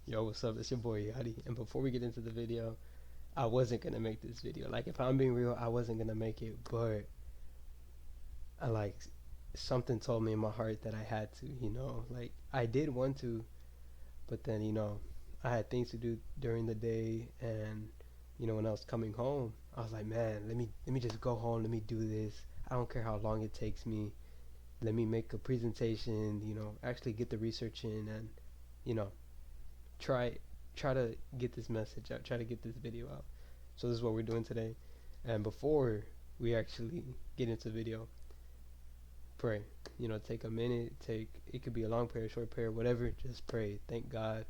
Yo, what's up? It's your boy Yadi. And before we get into the video, I wasn't gonna make this video. Like, if I'm being real, I wasn't gonna make it, but I like something told me in my heart that I had to. Like I did want to, but then I had things to do during the day, and when I was coming home, I was like, man, let me just go home. Let me do this. I don't care how long it takes me. Let me make a presentation. Actually get the research in, and you know try try to get this message out, try to get this video out. So this is what we're doing today. And before we actually get into the video, pray. Take a minute, it could be a long prayer, short prayer, whatever, just pray. Thank God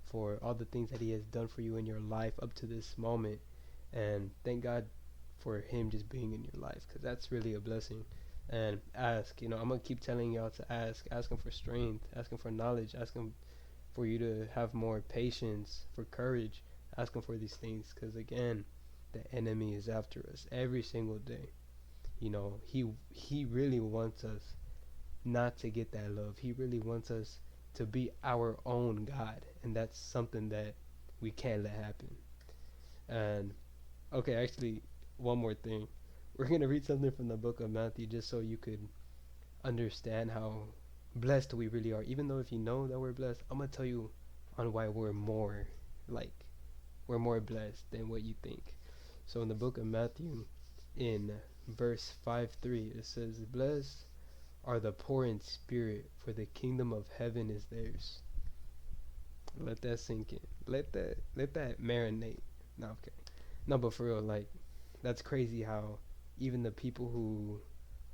for all the things that he has done for you in your life up to this moment, and thank God for him just being in your life, because that's really a blessing. And ask, I'm gonna keep telling y'all to ask him for strength, ask him for knowledge, ask him for you to have more patience, for courage. Ask him for these things, because again, the enemy is after us every single day. He really wants us not to get that love. He really wants us to be our own God, and that's something that we can't let happen. And okay, actually, one more thing. We're gonna read something from the book of Matthew, just so you could understand how blessed we really are. Even though if you know that we're blessed, I'm gonna tell you on why like we're more blessed than what you think. So in the book of Matthew, in verse 5:3, it says, "Blessed are the poor in spirit, for the kingdom of heaven is theirs." Let that sink in. Let that marinate. No, okay. No, but for real, like, that's crazy how even the people who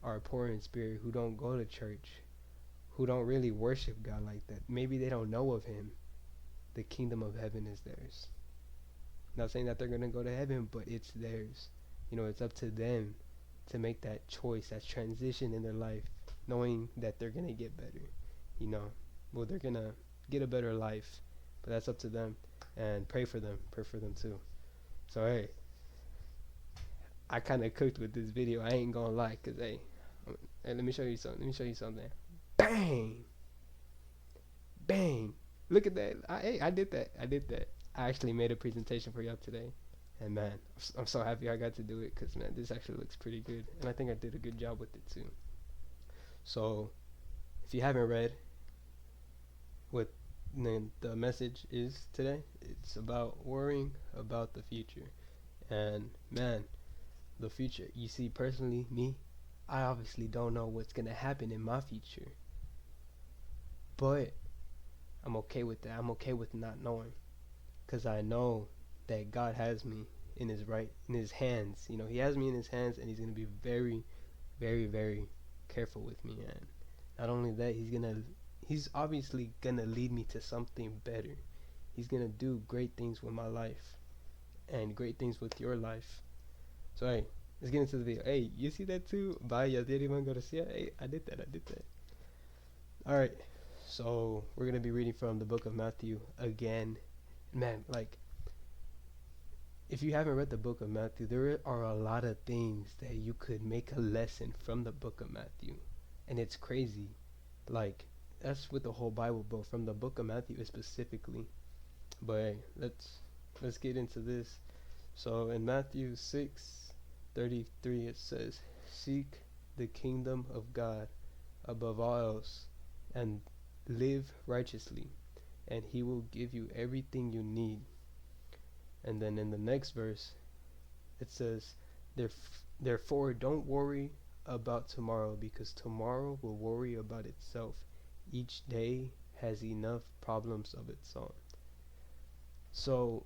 are poor in spirit, who don't go to church, who don't really worship God like that, maybe they don't know of him, the kingdom of heaven is theirs. Not saying that they're going to go to heaven, but it's theirs. It's up to them to make that choice, that transition in their life, knowing that they're going to get better. Well, they're going to get a better life, but that's up to them. And pray for them too. So hey, I kind of cooked with this video, I ain't gonna lie, cause hey, let me show you something. Bang, bang, look at that. I did that. I actually made a presentation for y'all today, and man, I'm so happy I got to do it, because man, this actually looks pretty good, and I think I did a good job with it too. So if you haven't read what the message is today, it's about worrying about the future. And man, the future, you see, personally, me, I obviously don't know what's gonna happen in my future, but I'm okay with that. I'm okay with not knowing, because I know that God has me in his hands. He has me in his hands, and he's gonna be very, very, very careful with me. And not only that, he's obviously gonna lead me to something better. He's gonna do great things with my life, and great things with your life. So hey, let's get into the video. Hey, you see that too? Bye, ya didn't go to see it. Hey, I did that. Alright, so we're gonna be reading from the book of Matthew again. Man, like, if you haven't read the book of Matthew, there are a lot of things that you could make a lesson from the book of Matthew. And it's crazy. Like, that's with the whole Bible, but from the book of Matthew specifically. But hey, let's get into this. So in Matthew 6:33, it says, "Seek the kingdom of God above all else, and live righteously, and he will give you everything you need." And then in the next verse, it says, "Therefore don't worry about tomorrow, because tomorrow will worry about itself. Each day has enough problems of its own." So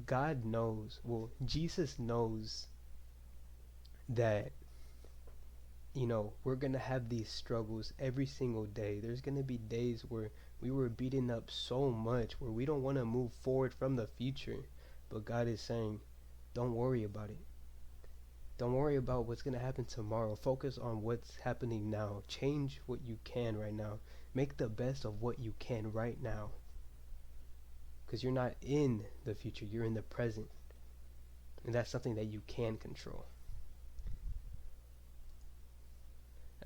God knows, well, Jesus knows that we're gonna have these struggles every single day. There's gonna be days where we were beaten up so much, where we don't want to move forward from the future. But God is saying, don't worry about it. Don't worry about what's gonna happen tomorrow. Focus on what's happening now. Change what you can right now. Make the best of what you can right now, because you're not in the future, you're in the present, and that's something that you can control.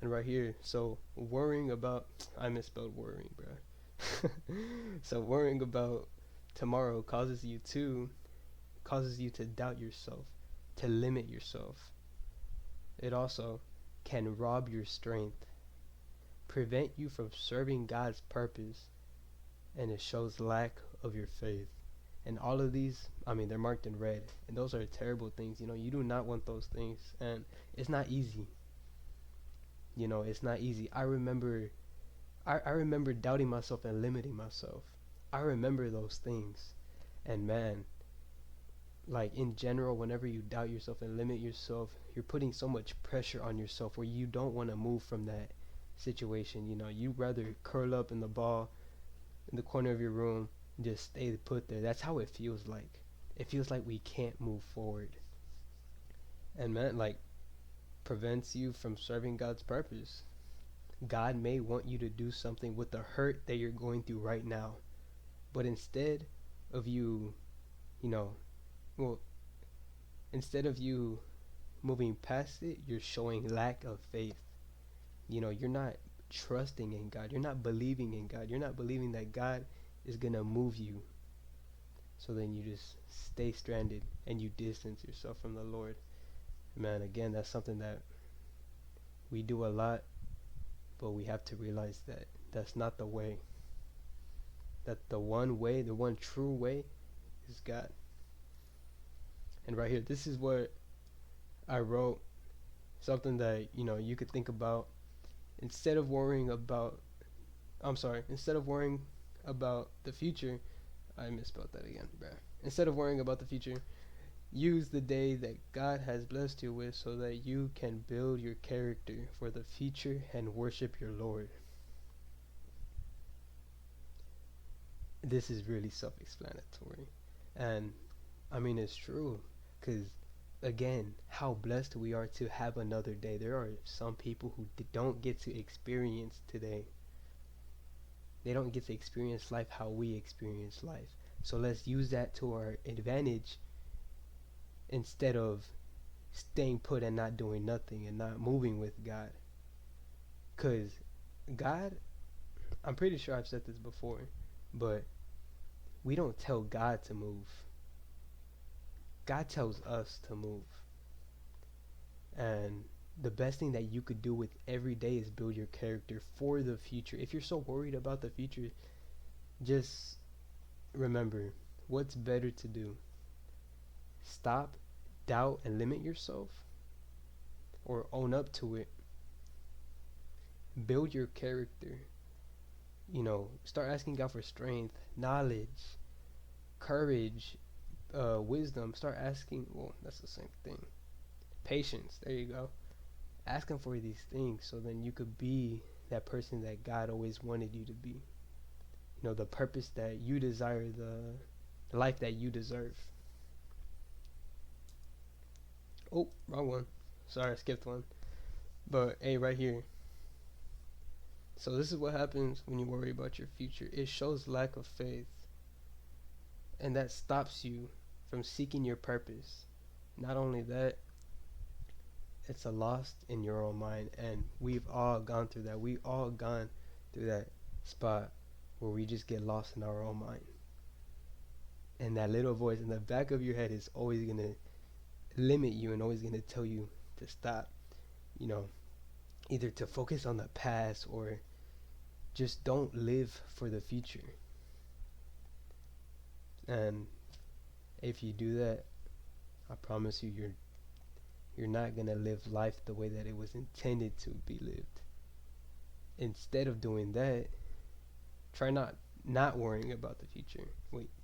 And right here, so worrying about, I misspelled worrying, bro. So worrying about tomorrow causes you to doubt yourself, to limit yourself. It also can rob your strength, prevent you from serving God's purpose, and it shows lack of your faith. And all of these, I mean, they're marked in red, and those are terrible things. You do not want those things, and it's not easy. It's not easy. I remember doubting myself and limiting myself. I remember those things. And man, like in general, whenever you doubt yourself and limit yourself, you're putting so much pressure on yourself where you don't want to move from that situation. You rather curl up in the ball in the corner of your room and just stay put there. That's how it feels like. It feels like we can't move forward. And man, like, prevents you from serving God's purpose. God may want you to do something with the hurt that you're going through right now. But instead of you, well, instead of you moving past it, you're showing lack of faith. You're not trusting in God. You're not believing in God. You're not believing that God is going to move you. So then you just stay stranded and you distance yourself from the Lord. Man, again, that's something that we do a lot, but we have to realize that that's not the way. That the one way, the one true way is God. And right here, this is what I wrote, something that, you could think about. Instead of worrying about the future, I misspelled that again, bruh. Instead of worrying about the future, use the day that God has blessed you with so that you can build your character for the future and worship your Lord. This is really self-explanatory. And I mean, it's true. Because, again, how blessed we are to have another day. There are some people who don't get to experience today. They don't get to experience life how we experience life. So let's use that to our advantage instead of staying put and not doing nothing and not moving with God. Because God, I'm pretty sure I've said this before, but we don't tell God to move. God tells us to move. And the best thing that you could do with every day is build your character for the future. If you're so worried about the future, just remember what's better to do. Stop, doubt, and limit yourself, or own up to it. Build your character. Start asking God for strength, knowledge, courage, wisdom. Start asking, well, that's the same thing. Patience, there you go. Ask Him for these things so then you could be that person that God always wanted you to be. The purpose that you desire, the life that you deserve. Oh, wrong one. Sorry, I skipped one. But, hey, right here. So this is what happens when you worry about your future. It shows lack of faith. And that stops you from seeking your purpose. Not only that, it's a loss in your own mind. And we've all gone through that. We've all gone through that spot where we just get lost in our own mind. And that little voice in the back of your head is always going to limit you and always going to tell you to stop. Either to focus on the past or just don't live for the future. And if you do that, I promise you, you're not gonna live life the way that it was intended to be lived. Instead of doing that, try not worrying about the future.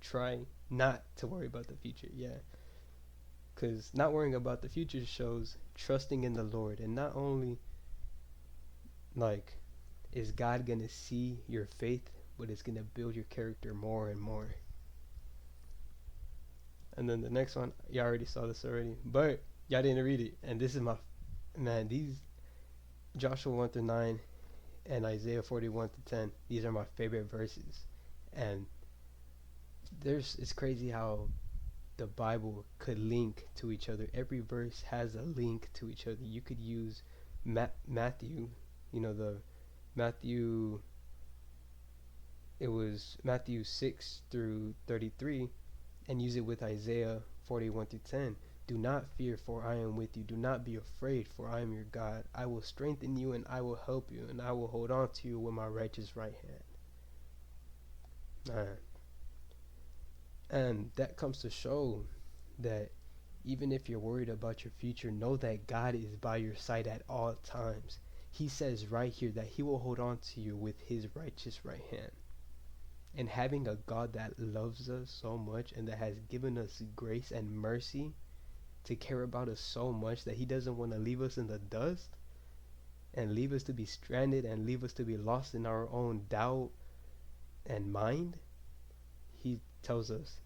Try not to worry about the future. Yeah, because not worrying about the future shows trusting in the Lord, and not only is God gonna see your faith, but it's gonna build your character more and more. And then the next one, y'all already saw this already, but y'all didn't read it. And this is these Joshua 1-9 and Isaiah 41-10, these are my favorite verses. And it's crazy how the Bible could link to each other. Every verse has a link to each other. You could use Matthew, the Matthew it was Matthew 6 through 33, and use it with Isaiah 41 through 10. Do not fear, for I am with you. Do not be afraid, for I am your God. I will strengthen you, and I will help you, and I will hold on to you with my righteous right hand. Man. And that comes to show that even if you're worried about your future, know that God is by your side at all times. He says right here that he will hold on to you with his righteous right hand. And having a God that loves us so much and that has given us grace and mercy to care about us so much that he doesn't want to leave us in the dust and leave us to be stranded and leave us to be lost in our own doubt and mind, he tells us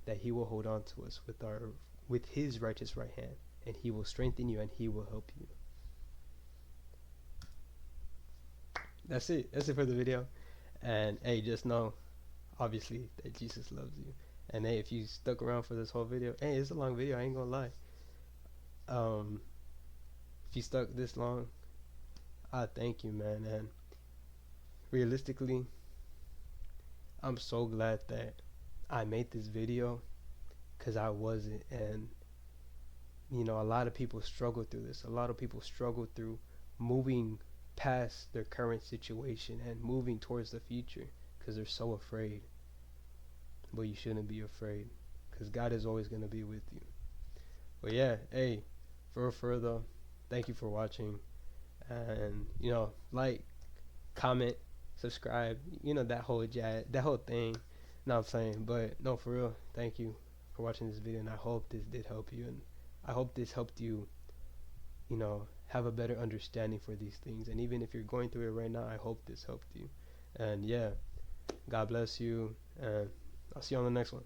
that he will hold on to us with his righteous right hand, and he will strengthen you and he will help you. That's it for the video. And hey, just know obviously that Jesus loves you. And hey, if you stuck around for this whole video, hey, it's a long video, I ain't gonna lie. If you stuck this long, I thank you, man. And realistically, I'm so glad that I made this video, because I wasn't. And you know, a lot of people struggle through this. A lot of people struggle through moving past their current situation and moving towards the future because they're so afraid. But you shouldn't be afraid, because God is always going to be with you. But yeah, hey, for though, thank you for watching. And you know, like, comment, subscribe, you know, that whole jazz, that whole thing. No, I'm saying, but no, for real, thank you for watching this video, and I hope this did help you, and I hope this helped you, you know, have a better understanding for these things. And even if you're going through it right now, I hope this helped you. And yeah, God bless you, and I'll see you on the next one.